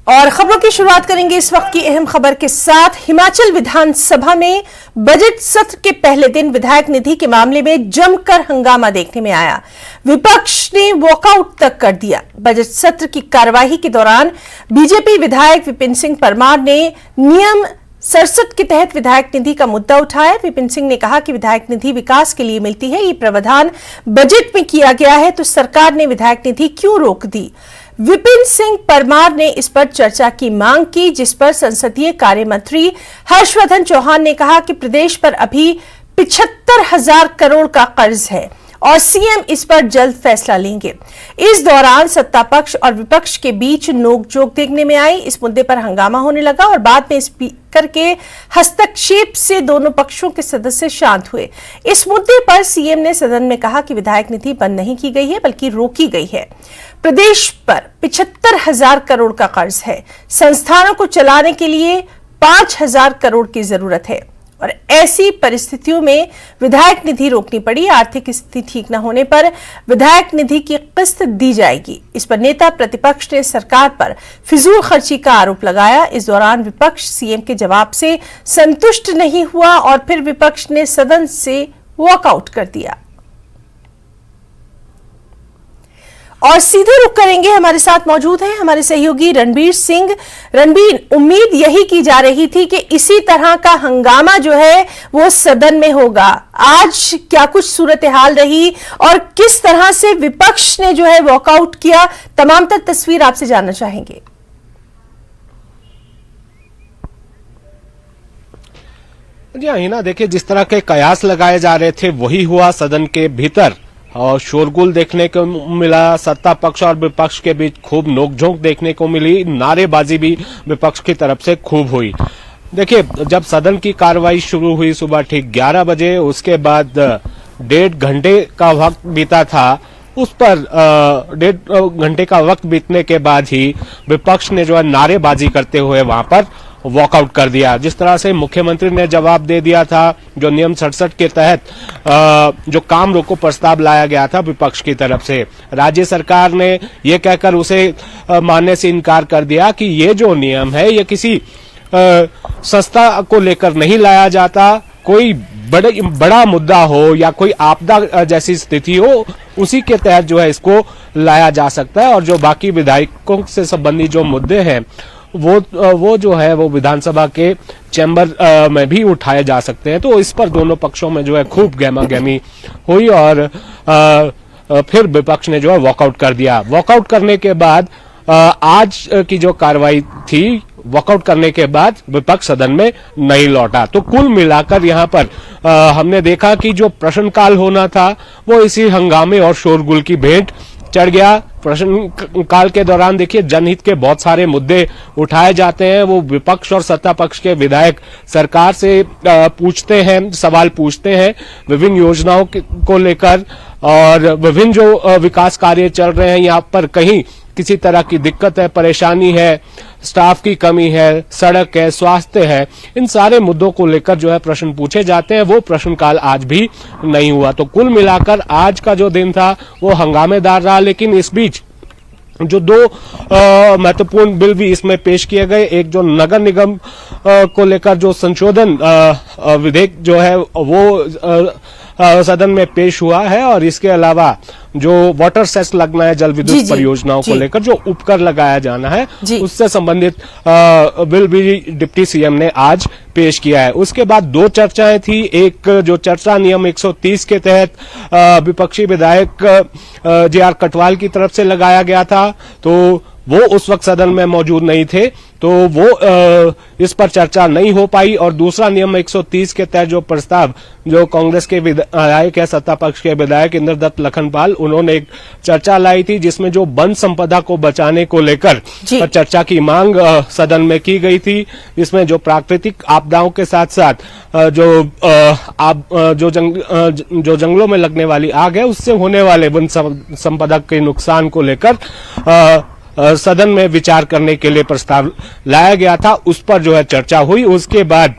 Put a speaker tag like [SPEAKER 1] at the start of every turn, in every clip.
[SPEAKER 1] और खबरों की शुरुआत करेंगे इस वक्त की अहम खबर के साथ। हिमाचल विधानसभा में बजट सत्र के पहले दिन विधायक निधि के मामले में जमकर हंगामा देखने में आया। विपक्ष ने वॉकआउट तक कर दिया। बजट सत्र की कार्यवाही के दौरान बीजेपी विधायक विपिन सिंह परमार ने नियम 67 के तहत विधायक निधि का मुद्दा उठाया। विपिन सिंह ने कहा कि विधायक निधि विकास के लिए मिलती है, ये प्रावधान बजट में किया गया है, तो सरकार ने विधायक निधि क्यों रोक दी। विपिन सिंह परमार ने इस पर चर्चा की मांग की, जिस पर संसदीय कार्य मंत्री हर्षवर्धन चौहान ने कहा कि प्रदेश पर अभी 75,000 करोड़ का कर्ज है और सीएम इस पर जल्द फैसला लेंगे। इस दौरान सत्ता पक्ष और विपक्ष के बीच नोकझोंक देखने में आई। इस मुद्दे पर हंगामा होने लगा और बाद में स्पीकर के हस्तक्षेप से दोनों पक्षों के सदस्य शांत हुए। इस मुद्दे पर सीएम ने सदन में कहा कि विधायक निधि बंद नहीं की गई है, बल्कि रोकी गई है। प्रदेश पर 75,000 करोड़ का कर्ज है। संस्थानों को चलाने के लिए 5,000 करोड़ की जरूरत है और ऐसी परिस्थितियों में विधायक निधि रोकनी पड़ी। आर्थिक स्थिति ठीक न होने पर विधायक निधि की किस्त दी जाएगी। इस पर नेता प्रतिपक्ष ने सरकार पर फिजूल खर्ची का आरोप लगाया। इस दौरान विपक्ष सीएम के जवाब से संतुष्ट नहीं हुआ और फिर विपक्ष ने सदन से वॉकआउट कर दिया। और सीधे रुक करेंगे, हमारे साथ मौजूद हैं हमारे सहयोगी रणबीर सिंह। रणबीर, उम्मीद यही की जा रही थी कि इसी तरह का हंगामा जो है वो सदन में होगा। आज क्या कुछ सूरत हाल रही और किस तरह से विपक्ष ने जो है वॉकआउट किया, तमाम तर तस्वीर आपसे जानना चाहेंगे।
[SPEAKER 2] जी हाँ हिना, देखिए जिस तरह के कयास लगाए जा रहे थे वही हुआ सदन के भीतर और शोरगुल देखने को मिला। सत्ता पक्ष और विपक्ष के बीच खूब नोकझोंक देखने को मिली। नारेबाजी भी विपक्ष की तरफ से खूब हुई। देखिए जब सदन की कार्रवाई शुरू हुई सुबह ठीक 11 बजे, उसके बाद 1.5 घंटे का वक्त बीता था। उस पर 1.5 घंटे का वक्त बीतने के बाद ही विपक्ष ने जो है नारेबाजी करते हुए वहां पर वॉकआउट कर दिया। जिस तरह से मुख्यमंत्री ने जवाब दे दिया था, जो नियम 67 के तहत जो काम रोको प्रस्ताव लाया गया था विपक्ष की तरफ से, राज्य सरकार ने ये कहकर उसे मानने से इनकार कर दिया कि ये जो नियम है ये किसी संस्था को लेकर नहीं लाया जाता। कोई बड़ा मुद्दा हो या कोई आपदा जैसी स्थिति हो, उसी के तहत जो है इसको लाया जा सकता है और जो बाकी विधायकों से संबंधित जो मुद्दे हैं वो जो है वो विधानसभा के चैम्बर में भी उठाए जा सकते हैं। तो इस पर दोनों पक्षों में जो है खूब गहमा-गहमी हुई और फिर विपक्ष ने जो है वॉकआउट कर दिया। वॉकआउट करने के बाद आज की जो कार्रवाई थी, वॉकआउट करने के बाद विपक्ष सदन में नहीं लौटा। तो कुल मिलाकर यहाँ पर हमने देखा कि जो प्रश्नकाल होना था वो इसी हंगामे और शोरगुल की भेंट चढ़ गया। प्रश्नकाल के दौरान देखिए जनहित के बहुत सारे मुद्दे उठाए जाते हैं। वो विपक्ष और सत्ता पक्ष के विधायक सरकार से पूछते हैं, सवाल पूछते हैं विभिन्न योजनाओं को लेकर और विभिन्न जो विकास कार्य चल रहे हैं यहाँ पर कहीं किसी तरह की दिक्कत है, परेशानी है, स्टाफ की कमी है, सड़क है, स्वास्थ्य है, इन सारे मुद्दों को लेकर जो है प्रश्न पूछे जाते हैं। वो प्रश्नकाल आज भी नहीं हुआ। तो कुल मिलाकर आज का जो दिन था वो हंगामेदार रहा। लेकिन इस बीच जो दो महत्वपूर्ण बिल भी इसमें पेश किए गए, एक जो नगर निगम को लेकर जो संशोधन विधेयक जो है वो सदन में पेश हुआ है और इसके अलावा जो वाटर सेस लगना है जल विद्युत परियोजनाओं को लेकर जो उपकर लगाया जाना है उससे संबंधित बिल भी डिप्टी सीएम ने आज पेश किया है। उसके बाद दो चर्चाएं थी। एक जो चर्चा नियम 130 के तहत विपक्षी विधायक जेआर कटवाल की तरफ से लगाया गया था, तो वो उस वक्त सदन में मौजूद नहीं थे, तो वो इस पर चर्चा नहीं हो पाई। और दूसरा नियम 130 के तहत जो प्रस्ताव जो कांग्रेस के विधायक है, सत्ता पक्ष के विधायक इंद्रदत्त लखनपाल, उन्होंने एक चर्चा लाई थी जिसमें जो वन संपदा को बचाने को लेकर चर्चा की मांग सदन में की गई थी। इसमें जो प्राकृतिक आपदाओं के साथ साथ जो जंगलों में लगने वाली आग है उससे होने वाले वन संपदा के नुकसान को लेकर सदन में विचार करने के लिए प्रस्ताव लाया गया था। उस पर जो है चर्चा हुई। उसके बाद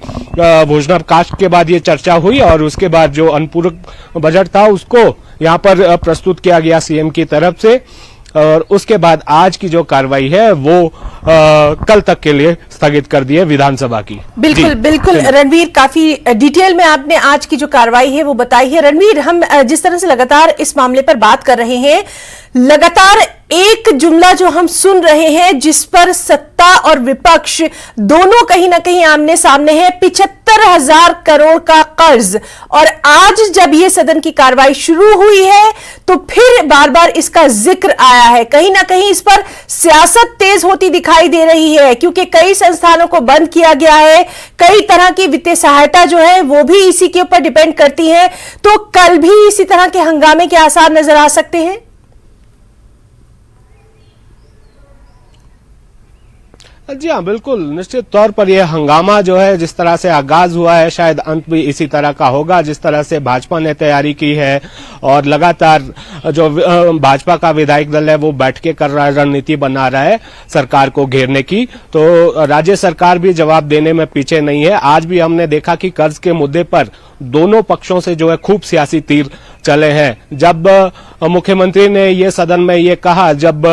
[SPEAKER 2] भोजनावकाश के बाद ये चर्चा हुई और उसके बाद जो अनुपूरक बजट था उसको यहाँ पर प्रस्तुत किया गया सीएम की तरफ से। और उसके बाद आज की जो कार्रवाई है वो कल तक के लिए स्थगित कर दी है विधानसभा की।
[SPEAKER 1] बिल्कुल बिल्कुल रणवीर, काफी डिटेल में आपने आज की जो कार्रवाई है वो बताई है। रणवीर, हम जिस तरह से लगातार इस मामले पर बात कर रहे हैं, लगातार एक जुमला जो हम सुन रहे हैं जिस पर सत्ता और विपक्ष दोनों कहीं ना कहीं आमने सामने है, 75,000 करोड़ का कर्ज। और आज जब ये सदन की कार्रवाई शुरू हुई है तो फिर बार बार इसका जिक्र आया है। कहीं ना कहीं इस पर सियासत तेज होती दिखाई दे रही है, क्योंकि कई संस्थानों को बंद किया गया है, कई तरह की वित्तीय सहायता जो है वो भी इसी के ऊपर डिपेंड करती है। तो कल भी इसी तरह के हंगामे के आसार नजर आ सकते हैं।
[SPEAKER 2] जी हाँ, बिल्कुल, निश्चित तौर पर यह हंगामा जो है जिस तरह से आगाज हुआ है, शायद अंत भी इसी तरह का होगा। जिस तरह से भाजपा ने तैयारी की है और लगातार जो भाजपा का विधायक दल है वो बैठकें कर रहा है, रणनीति बना रहा है सरकार को घेरने की, तो राज्य सरकार भी जवाब देने में पीछे नहीं है। आज भी हमने देखा कि कर्ज के मुद्दे पर दोनों पक्षों से जो है खूब सियासी तीर चले हैं। जब मुख्यमंत्री ने ये सदन में ये कहा, जब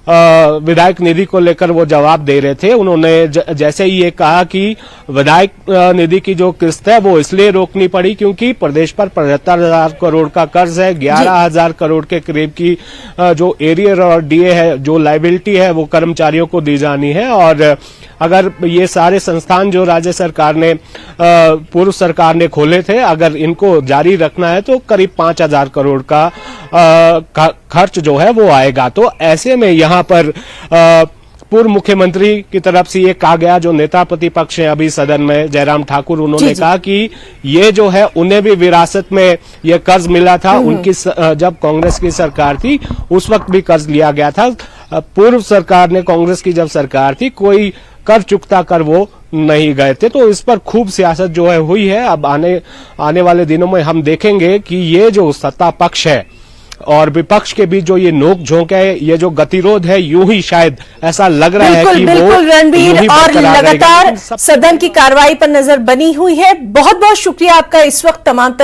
[SPEAKER 2] विधायक निधि को लेकर वो जवाब दे रहे थे, उन्होंने जैसे ही ये कहा कि विधायक निधि की जो किस्त है वो इसलिए रोकनी पड़ी क्योंकि प्रदेश पर 75,000 करोड़ का कर्ज है, 11,000 करोड़ के करीब की जो एरियर और डीए है, जो लायबिलिटी है वो कर्मचारियों को दी जानी है। और अगर ये सारे संस्थान जो राज्य सरकार ने पूर्व सरकार ने खोले थे, अगर इनको जारी रखना है तो करीब 5,000 करोड़ का खर्च जो है वो आएगा। तो ऐसे में यहाँ पर पूर्व मुख्यमंत्री की तरफ से ये कहा गया, जो नेता प्रतिपक्ष हैं अभी सदन में जयराम ठाकुर, उन्होंने कहा कि ये जो है उन्हें भी विरासत में ये कर्ज मिला था, उनकी जब कांग्रेस की सरकार थी उस वक्त भी कर्ज लिया गया था। पूर्व सरकार ने, कांग्रेस की जब सरकार थी, कोई कर चुकता कर वो नहीं गए थे। तो इस पर खूब सियासत जो है हुई है। अब आने वाले दिनों में हम देखेंगे कि ये जो सत्ता पक्ष है और विपक्ष के बीच जो ये नोक झोंक है, ये जो गतिरोध है, यूं ही शायद ऐसा लग रहा है कि
[SPEAKER 1] बिल्कुल रणवीर, और लगातार सदन की कार्रवाई पर नजर बनी हुई है। बहुत बहुत शुक्रिया आपका इस वक्त तमाम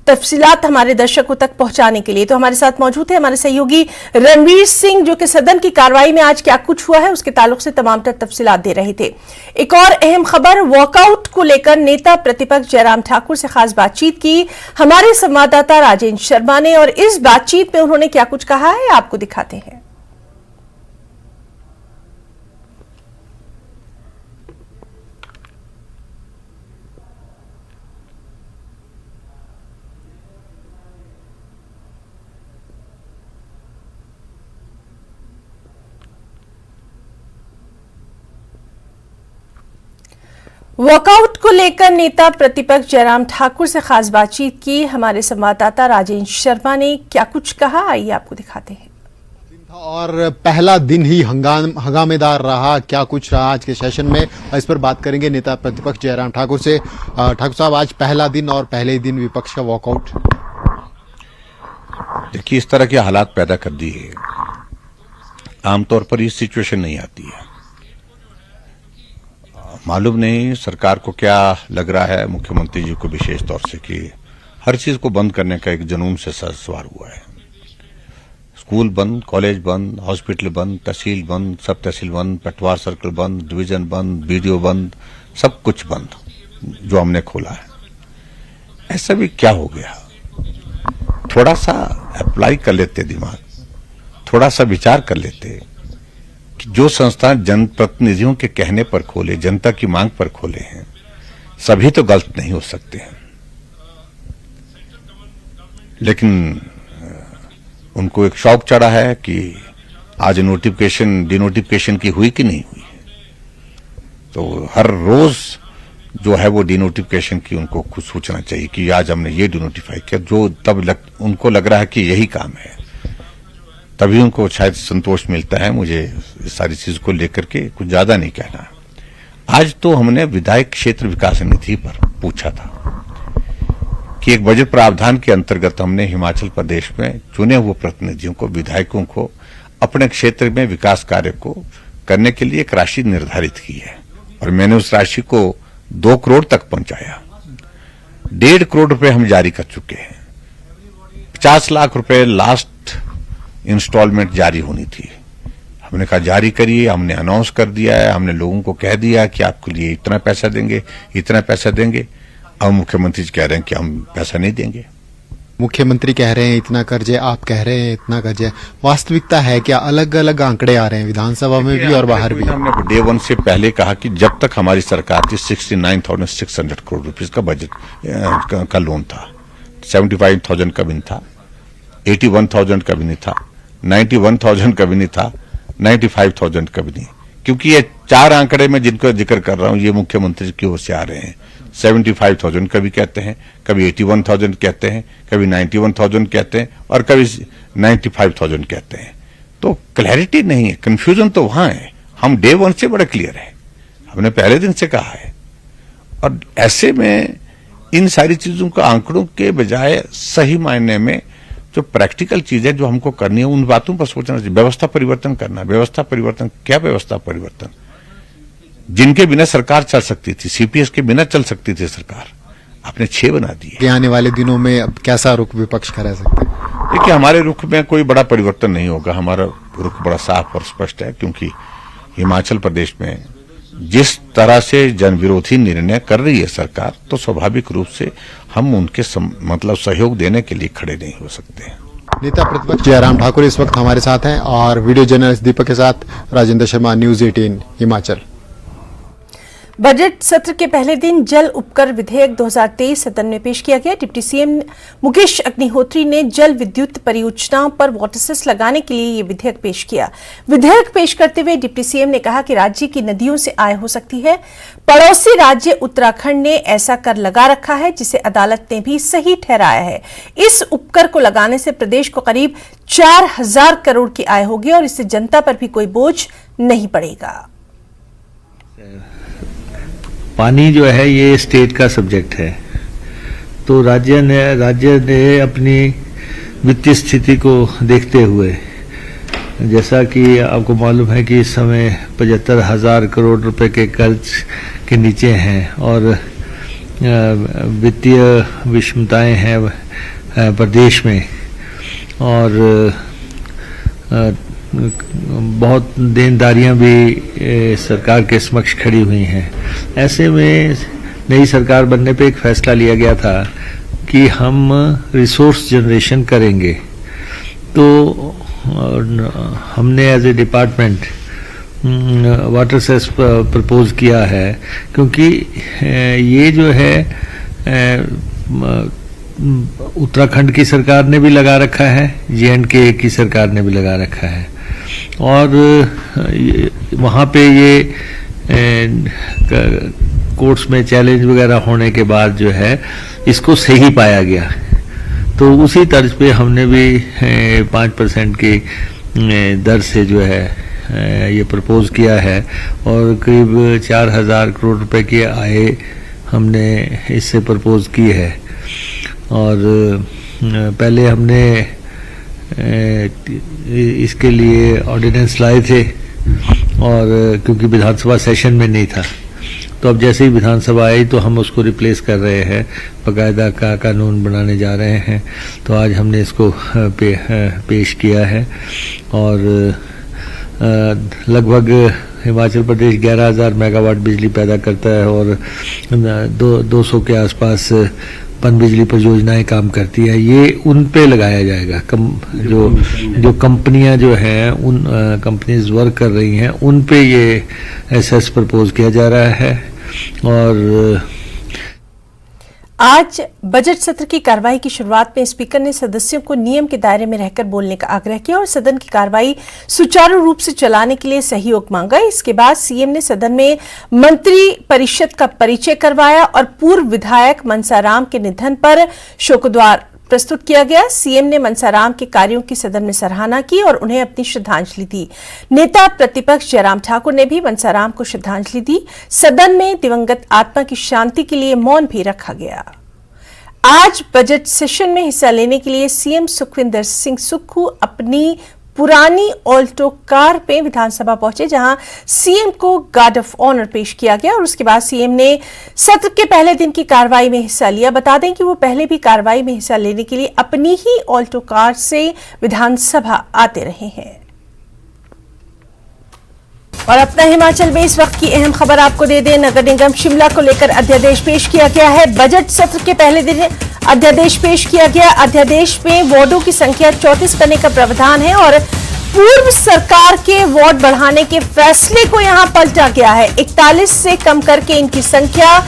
[SPEAKER 1] तफसीलात हमारे दर्शकों तक पहुंचाने के लिए। तो हमारे साथ मौजूद है हमारे सहयोगी रणवीर सिंह, जो कि सदन की कार्रवाई में आज क्या कुछ हुआ है उसके ताल्लुक से तमाम तफसीलात दे रहे थे। एक और अहम खबर, वॉकआउट को लेकर नेता प्रतिपक्ष जयराम ठाकुर से खास बातचीत की हमारे संवाददाता राजेंद्र शर्मा ने, और इस बातचीत में उन्होंने क्या कुछ कहा है आपको दिखाते हैं। वॉकआउट को लेकर नेता प्रतिपक्ष जयराम ठाकुर से खास बातचीत की हमारे संवाददाता राजेंद्र शर्मा ने, क्या कुछ कहा आइए आपको दिखाते हैं।
[SPEAKER 3] और पहला दिन ही हंगामेदार रहा, क्या कुछ रहा आज के सेशन में, इस पर बात करेंगे नेता प्रतिपक्ष जयराम ठाकुर से। ठाकुर साहब, आज पहला दिन और पहले ही दिन विपक्ष का वॉकआउट।
[SPEAKER 4] देखिए, इस तरह के हालात पैदा कर दिए, आमतौर पर ये सिचुएशन नहीं आती है। मालूम नहीं सरकार को क्या लग रहा है, मुख्यमंत्री जी को विशेष तौर से, कि हर चीज को बंद करने का एक जुनून से सवार हुआ है। स्कूल बंद, कॉलेज बंद, हॉस्पिटल बंद, तहसील बंद, सब तहसील बंद, पटवार सर्कल बंद, डिवीजन बंद, बीडीओ बंद, सब कुछ बंद जो हमने खोला है। ऐसा भी क्या हो गया? थोड़ा सा अप्लाई कर लेते दिमाग, थोड़ा सा विचार कर लेते कि जो संस्थान जनप्रतिनिधियों के कहने पर खोले, जनता की मांग पर खोले हैं, सभी तो गलत नहीं हो सकते हैं। लेकिन उनको एक शौक चढ़ा है कि आज नोटिफिकेशन डिनोटिफिकेशन की हुई कि नहीं हुई, तो हर रोज जो है वो डिनोटिफिकेशन की उनको कुछ सोचना चाहिए कि आज हमने ये डिनोटिफाई किया, जो तब उनको लग रहा है कि यही काम है, तभी उनको शायद संतोष मिलता है। मुझे इस सारी चीज को लेकर के कुछ ज्यादा नहीं कहना। आज तो हमने विधायक क्षेत्र विकास निधि पर पूछा था कि एक बजट प्रावधान के अंतर्गत हमने हिमाचल प्रदेश में चुने हुए प्रतिनिधियों को, विधायकों को अपने क्षेत्र में विकास कार्य को करने के लिए एक राशि निर्धारित की है, और मैंने उस राशि को 2 करोड़ तक पहुंचाया। 1.5 करोड़ रुपए हम जारी कर चुके हैं। 50 लाख रुपए लास्ट इंस्टॉलमेंट जारी होनी थी। हमने कहा जारी करिए, हमने अनाउंस कर दिया है, हमने लोगों को कह दिया कि आपके लिए इतना पैसा देंगे, इतना पैसा देंगे। अब मुख्यमंत्री जी कह रहे हैं कि हम पैसा नहीं देंगे।
[SPEAKER 3] मुख्यमंत्री कह रहे हैं इतना कर्ज है, आप कह रहे हैं इतना कर्ज है, वास्तविकता है क्या? अलग अलग आंकड़े आ रहे हैं विधानसभा में भी और बाहर भी।
[SPEAKER 4] हमने डे वन से पहले कहा कि जब तक हमारी सरकार थी 69,600 करोड़ रुपीस का बजट का लोन था। 75,000 का भी नहीं था, 81,000 का भी नहीं था, 91,000 का भी नहीं था, 95,000 का भी नहीं। क्योंकि ये चार आंकड़े में जिनको जिक्र कर रहा हूं ये मुख्यमंत्री की ओर से आ रहे हैं। 75,000 कभी कहते हैं, कभी 81,000 कहते हैं, कभी 91,000 कहते हैं और कभी 95,000 कहते हैं। तो क्लैरिटी नहीं है, कंफ्यूजन तो वहां है। हम डे वन से बड़े क्लियर है, हमने पहले दिन से कहा है। और ऐसे में इन सारी चीजों का आंकड़ों के बजाय सही मायने में जो प्रैक्टिकल चीजें जो हमको करनी है उन बातों पर सोचना चाहिए। व्यवस्था परिवर्तन करना, व्यवस्था परिवर्तन क्या व्यवस्था परिवर्तन? जिनके बिना सरकार चल सकती थी, सीपीएस के बिना चल सकती थी सरकार, आपने 6 बना दिए।
[SPEAKER 3] आने वाले दिनों में अब कैसा रुख विपक्ष का रह सकता है?
[SPEAKER 4] देखिए हमारे रुख में कोई बड़ा परिवर्तन नहीं होगा। हमारा रुख बड़ा साफ और स्पष्ट है, क्योंकि हिमाचल प्रदेश में जिस तरह से जन विरोधी निर्णय कर रही है सरकार, तो स्वाभाविक रूप से हम उनके मतलब सहयोग देने के लिए खड़े नहीं हो सकते।
[SPEAKER 3] नेता प्रतिपक्ष जयराम ठाकुर इस वक्त हमारे साथ हैं और वीडियो जर्नलिस्ट दीपक के साथ राजेंद्र शर्मा, न्यूज 18 हिमाचल।
[SPEAKER 1] बजट सत्र के पहले दिन जल उपकर विधेयक 2023 सदन में पेश किया गया। डिप्टी सीएम मुकेश अग्निहोत्री ने जल विद्युत परियोजनाओं पर वाटर सेस लगाने के लिए ये विधेयक पेश किया। विधेयक पेश करते हुए डिप्टी सीएम ने कहा कि राज्य की नदियों से आय हो सकती है। पड़ोसी राज्य उत्तराखंड ने ऐसा कर लगा रखा है, जिसे अदालत ने भी सही ठहराया है। इस उपकर को लगाने से प्रदेश को करीब 4,000 करोड़ की आय होगी और इससे जनता पर भी कोई बोझ नहीं पड़ेगा।
[SPEAKER 5] पानी जो है ये स्टेट का सब्जेक्ट है, तो राज्य ने अपनी वित्तीय स्थिति को देखते हुए, जैसा कि आपको मालूम है कि इस समय 75,000 करोड़ रुपए के कर्ज के नीचे हैं और वित्तीय विषमताएं हैं प्रदेश में और बहुत देनदारियां भी सरकार के समक्ष खड़ी हुई हैं। ऐसे में नई सरकार बनने पे एक फैसला लिया गया था कि हम रिसोर्स जनरेशन करेंगे। तो हमने as a department water cess propose किया है, क्योंकि ये जो है उत्तराखंड की सरकार ने भी लगा रखा है, J&K की सरकार ने भी लगा रखा है और वहाँ पे ये कोर्ट्स में चैलेंज वगैरह होने के बाद जो है इसको सही पाया गया। तो उसी तर्ज पे हमने भी 5% की दर से जो है ये प्रपोज किया है और करीब 4,000 करोड़ रुपए की आय हमने इससे प्रपोज की है। और पहले हमने इसके लिए ऑर्डिनेंस लाए थे और क्योंकि विधानसभा सेशन में नहीं था, तो अब जैसे ही विधानसभा आई तो हम उसको रिप्लेस कर रहे हैं, बाकायदा का कानून बनाने जा रहे हैं। तो आज हमने इसको पेश किया है और लगभग हिमाचल प्रदेश 11,000 मेगावाट बिजली पैदा करता है और 200 के आसपास पनबिजली परियोजनाएं काम करती है। ये उन पे लगाया जाएगा, जो कंपनियां जो हैं उन कंपनीज वर्क कर रही हैं उन पे ये एसएस प्रपोज किया जा रहा है। और
[SPEAKER 1] आज बजट सत्र की कार्रवाई की शुरुआत में स्पीकर ने सदस्यों को नियम के दायरे में रहकर बोलने का आग्रह किया और सदन की कार्रवाई सुचारू रूप से चलाने के लिए सहयोग मांगा। इसके बाद सीएम ने सदन में मंत्री परिषद का परिचय करवाया और पूर्व विधायक मनसाराम के निधन पर शोकोद्गार प्रस्तुत किया गया। सीएम ने मनसाराम के कार्यों की सदन में सराहना की और उन्हें अपनी श्रद्धांजलि दी। नेता प्रतिपक्ष जयराम ठाकुर ने भी मनसाराम को श्रद्धांजलि दी। सदन में दिवंगत आत्मा की शांति के लिए मौन भी रखा गया। आज बजट सेशन में हिस्सा लेने के लिए सीएम सुखविंदर सिंह सुक्खू अपनी पुरानी ऑल्टो कार पे विधानसभा पहुंचे, जहां सीएम को गार्ड ऑफ ऑनर पेश किया गया और उसके बाद सीएम ने सत्र के पहले दिन की कार्रवाई में हिस्सा लिया। बता दें कि वो पहले भी कार्रवाई में हिस्सा लेने के लिए अपनी ही ऑल्टो कार से विधानसभा आते रहे हैं। और अपना हिमाचल में इस वक्त की अहम खबर आपको दे दें। नगर निगम शिमला को लेकर अध्यादेश पेश किया गया है। बजट सत्र के पहले दिन अध्यादेश पेश किया गया। अध्यादेश में वार्डों की संख्या 34 करने का प्रावधान है और पूर्व सरकार के वार्ड बढ़ाने के फैसले को यहां पलटा गया है। 41 से कम करके इनकी संख्या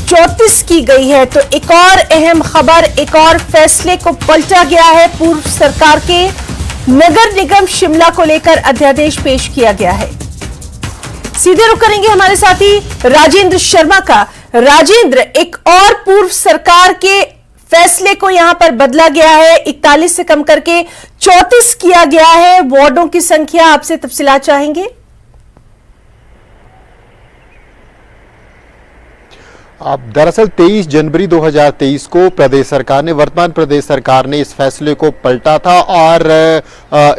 [SPEAKER 1] 34 की गई है। तो एक और अहम खबर, एक और फैसले को पलटा गया है। पूर्व सरकार के नगर निगम शिमला को लेकर अध्यादेश पेश किया गया है। सीधे रुख करेंगे हमारे साथी राजेंद्र शर्मा का। राजेंद्र, एक और पूर्व सरकार के फैसले को यहां पर बदला गया है, 41 से कम करके 34 किया गया है वार्डों की संख्या। आपसे तफसीलात चाहेंगे।
[SPEAKER 3] अब दरअसल 23 जनवरी 2023 को प्रदेश सरकार ने, वर्तमान प्रदेश सरकार ने इस फैसले को पलटा था और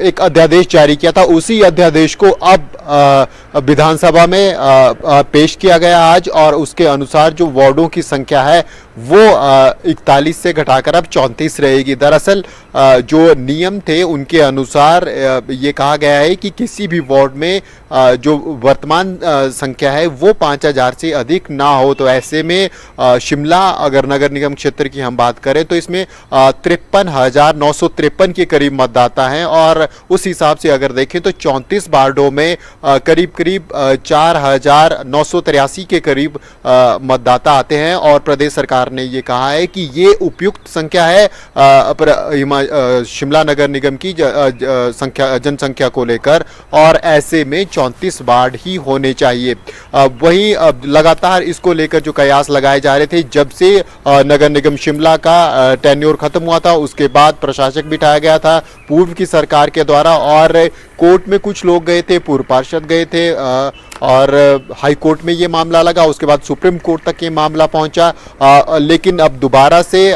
[SPEAKER 3] एक अध्यादेश जारी किया था। उसी अध्यादेश को अब विधानसभा में पेश किया गया आज और उसके अनुसार जो वार्डों की संख्या है वो 41 से घटाकर अब 34 रहेगी। दरअसल जो नियम थे उनके अनुसार ये कहा गया है कि किसी भी वार्ड में जो वर्तमान संख्या है वो 5000 से अधिक ना हो। तो ऐसे में शिमला अगर नगर निगम क्षेत्र की हम बात करें तो इसमें 53,953 के करीब मतदाता हैं और उस हिसाब से अगर देखें तो 34 वार्डों में करीब 4,983 के करीब मतदाता आते हैं और प्रदेश सरकार ने ये कहा है कि ये उपयुक्त संख्या है शिमला नगर निगम की जनसंख्या को लेकर और ऐसे में 34 वार्ड ही होने चाहिए। वहीं लगातार इसको लेकर जो कयास लगाए जा रहे थे, जब से नगर निगम शिमला का टेन्योर खत्म हुआ था उसके बाद प्रशासक बिठाया गया था पूर्व की सरकार के द्वारा और कोर्ट में कुछ लोग गए थे, पूर्व पार्षद गए थे और हाई कोर्ट में ये मामला लगा, उसके बाद सुप्रीम कोर्ट तक ये मामला पहुंचा। लेकिन अब दोबारा से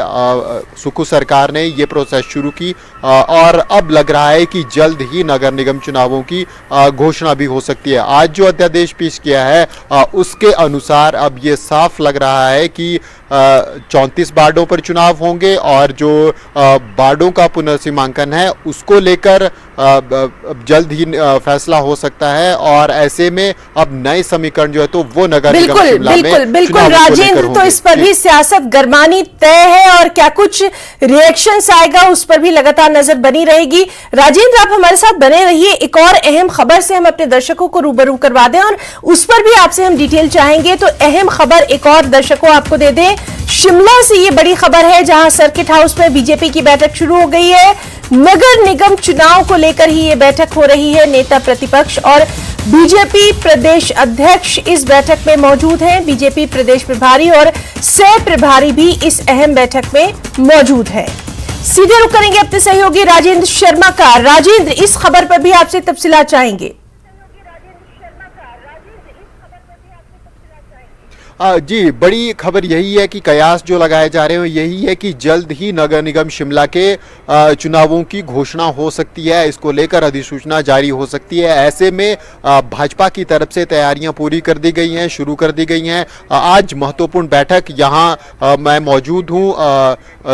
[SPEAKER 3] सुक्खू सरकार ने ये प्रोसेस शुरू की और अब लग रहा है कि जल्द ही नगर निगम चुनावों की घोषणा भी हो सकती है। आज जो अध्यादेश पेश किया है उसके अनुसार अब ये साफ लग रहा है कि 34 वार्डों पर चुनाव होंगे और जो वार्डों का पुनर्सीमांकन है उसको लेकर जल्द ही फैसला हो सकता है और ऐसे में अब नए समीकरण जो है तो वो नगर निगम शिमला में
[SPEAKER 1] बिल्कुल राजेंद्र, तो इस पर भी सियासत गरमानी तय है और क्या कुछ रिएक्शंस आएगा उस पर भी लगातार नजर बनी रहेगी। राजेंद्र, आप हमारे साथ बने रहिए। एक और अहम खबर से हम अपने दर्शकों को रूबरू करवा दें और उस पर भी आपसे हम डिटेल चाहेंगे। तो अहम खबर एक और दर्शकों आपको दे दें, शिमला से ये बड़ी खबर है जहां सर्किट हाउस में बीजेपी की बैठक शुरू हो गई है। नगर निगम चुनाव को लेकर ही ये बैठक हो रही है। नेता प्रतिपक्ष और बीजेपी प्रदेश अध्यक्ष इस बैठक में मौजूद हैं। बीजेपी प्रदेश प्रभारी और सह प्रभारी भी इस अहम बैठक में मौजूद हैं। सीधे रुख करेंगे अपने सहयोगी राजेंद्र शर्मा का। राजेंद्र, इस खबर पर भी आपसे तफसीलात चाहेंगे।
[SPEAKER 3] जी, बड़ी खबर यही है कि कयास जो लगाए जा रहे हैं यही है कि जल्द ही नगर निगम शिमला के चुनावों की घोषणा हो सकती है। इसको लेकर अधिसूचना जारी हो सकती है। ऐसे में भाजपा की तरफ से तैयारियां पूरी कर दी गई हैं, शुरू कर दी गई हैं। आज महत्वपूर्ण बैठक यहाँ मैं मौजूद हूँ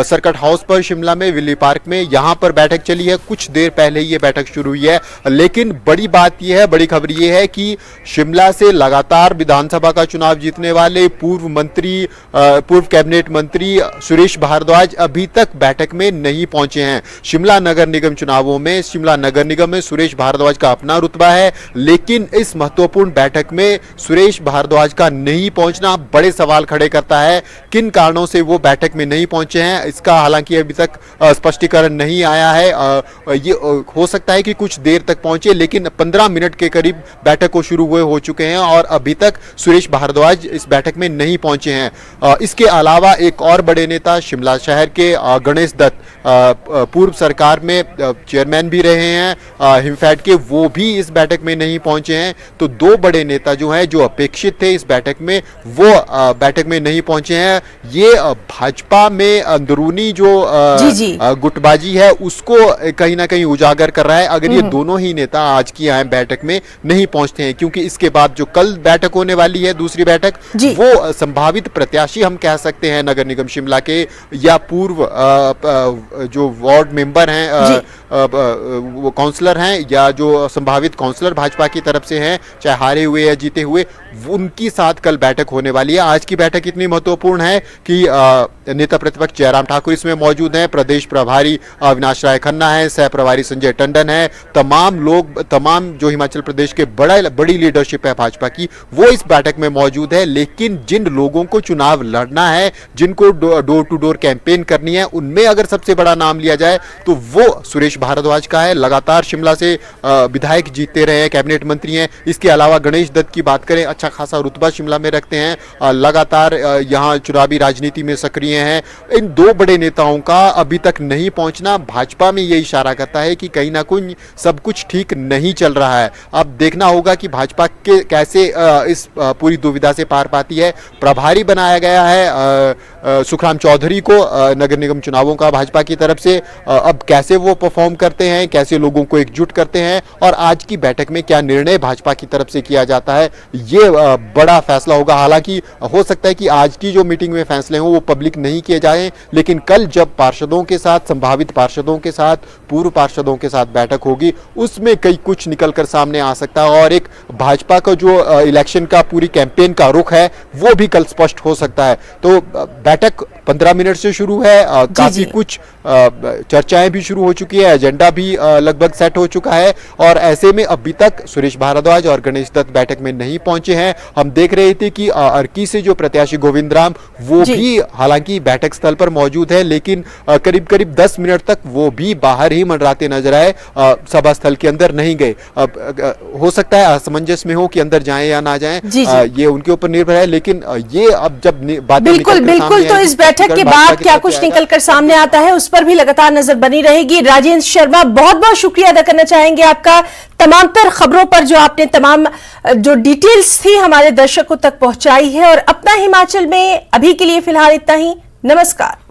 [SPEAKER 3] सर्किट हाउस पर शिमला में, विली पार्क में। यहाँ पर बैठक चली है, कुछ देर पहले ही ये बैठक शुरू हुई है। लेकिन बड़ी बात यह है, बड़ी खबर यह है कि शिमला से लगातार विधानसभा का चुनाव जीतने वाले पूर्व कैबिनेट मंत्री सुरेश भारद्वाज अभी तक बैठक में नहीं पहुंचे हैं। शिमला नगर निगम चुनावों में शिमला नगर निगम में सुरेश भारद्वाज का अपना रुतबा है, लेकिन इस महत्वपूर्ण बैठक में सुरेश भारद्वाज का नहीं पहुंचना बड़े सवाल खड़े करता है। किन कारणों से वो बैठक में नहीं पहुंचे हैं इसका हालांकि अभी तक स्पष्टीकरण नहीं आया है। ये हो सकता है कि कुछ देर तक पहुंचे, लेकिन 15 मिनट के करीब बैठक को शुरू हुए हो चुके हैं और अभी तक सुरेश भारद्वाज इस बैठक बैठक में नहीं पहुंचे हैं। इसके अलावा एक और बड़े नेता शिमला शहर के गणेश दत्त, पूर्व सरकार में चेयरमैन भी रहे हैं हिमफेड के, वो भी इस बैठक में नहीं पहुंचे हैं। तो दो बड़े नेता जो हैं, जो अपेक्षित थे इस बैठक में, वो बैठक में नहीं पहुंचे हैं। ये भाजपा में अंदरूनी जो गुटबाजी है उसको कहीं ना कहीं उजागर कर रहा है, अगर ये दोनों ही नेता आज की आए बैठक में नहीं पहुंचते हैं। क्योंकि इसके बाद जो कल बैठक होने वाली है, दूसरी बैठक, वो संभावित प्रत्याशी हम कह सकते हैं नगर निगम शिमला के, या पूर्व जो वार्ड मेंबर हैं, वो काउंसलर हैं, या जो संभावित काउंसलर भाजपा की तरफ से हैं, चाहे हारे हुए या जीते हुए, उनकी साथ कल बैठक होने वाली है। आज की बैठक इतनी महत्वपूर्ण है कि नेता प्रतिपक्ष जयराम ठाकुर इसमें मौजूद हैं, प्रदेश प्रभारी अविनाश राय खन्ना है, सह प्रभारी संजय टंडन है, तमाम लोग, तमाम जो हिमाचल प्रदेश के बड़ी लीडरशिप है भाजपा की, वो इस बैठक में मौजूद है। लेकिन जिन लोगों को चुनाव लड़ना है, जिनको डोर टू डोर कैंपेन करनी है, उनमें अगर सबसे बड़ा नाम लिया जाए तो वो सुरेश भारद्वाज का है। लगातार शिमला से विधायक जीतते रहे हैं, कैबिनेट मंत्री हैं। इसके अलावा गणेश दत्त की बात करें, अच्छा खासा रुतबा शिमला में रखते हैं, लगातार यहाँ चुनावी राजनीति में सक्रिय हैं। इन दो बड़े नेताओं का अभी तक नहीं पहुंचना भाजपा में ये इशारा करता है कि कहीं ना कहीं सब कुछ ठीक नहीं चल रहा है। अब देखना होगा कि भाजपा के कैसे इस पूरी दुविधा से पार पाती है। प्रभारी बनाया गया है सुखराम चौधरी को नगर निगम चुनावों का भाजपा की तरफ से, अब कैसे वो परफॉर्म करते हैं, कैसे लोगों को एकजुट करते हैं, और आज की बैठक में क्या निर्णय भाजपा की तरफ से किया जाता है, ये बड़ा फैसला होगा। हालांकि हो सकता है कि आज की जो मीटिंग में फैसले हों वो पब्लिक नहीं किए जाएं, लेकिन कल जब पार्षदों के साथ, संभावित पार्षदों के साथ, पूर्व पार्षदों के साथ बैठक होगी, उसमें कई कुछ निकलकर सामने आ सकता है, और एक भाजपा का जो इलेक्शन का पूरी कैंपेन का रुख है वो भी कल स्पष्ट हो सकता है। तो बैठक 15 मिनट से शुरू है, काफी कुछ चर्चाएं भी शुरू हो चुकी है, एजेंडा भी लगभग सेट हो चुका है, और ऐसे में अभी तक सुरेश भारद्वाज और गणेश दत्त बैठक में नहीं पहुंचे हैं। हम देख रहे थे कि अर्की से जो प्रत्याशी गोविंद राम, वो भी हालांकि बैठक स्थल पर मौजूद है, लेकिन करीब करीब 10 मिनट तक वो भी बाहर ही मंडराते नजर आए, सभा स्थल के अंदर नहीं गए। हो सकता है असमंजस में हो कि अंदर जाएं या ना जाएं, ये उनके ऊपर निर्भर है। लेकिन ये अब जब बातें
[SPEAKER 1] बिल्कुल तो इस बैठक के बाद क्या कुछ निकलकर सामने आता है, उस पर भी लगातार नजर बनी रहेगी। राजेंद्र शर्मा, बहुत बहुत शुक्रिया अदा करना चाहेंगे आपका, तमाम तर खबरों पर जो आपने तमाम जो डिटेल्स थी हमारे दर्शकों तक पहुंचाई है। और अपना हिमाचल में अभी के लिए फिलहाल इतना ही। नमस्कार।